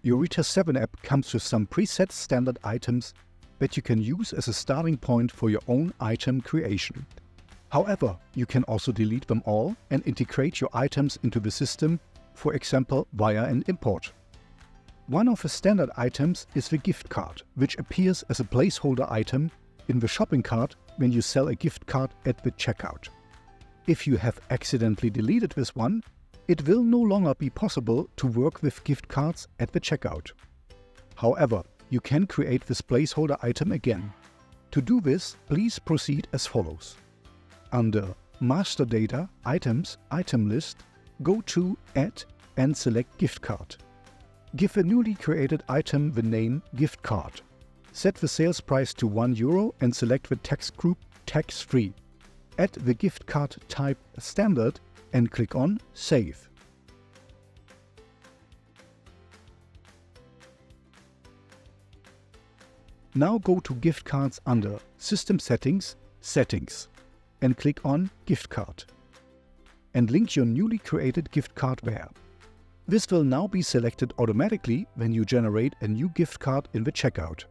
Your RETAIL7 app comes with some preset standard items that you can use as a starting point for your own item creation. However, you can also delete them all and integrate your items into the system, for example via an import. One of the standard items is the gift card, which appears as a placeholder item in the shopping cart when you sell a gift card at the checkout. If you have accidentally deleted this one, it will no longer be possible to work with gift cards at the checkout. However, you can create this placeholder item again. To do this, please proceed as follows. Under Master Data, Items, Item List, go to Add and select Gift Card. Give a newly created item the name Gift Card. Set the sales price to €1 and select the tax group Tax-Free. Add the gift card type Standard and click on Save. Now go to Gift Cards under System Settings, Settings and click on Gift Card. And link your newly created gift card there. This will now be selected automatically when you generate a new gift card in the checkout.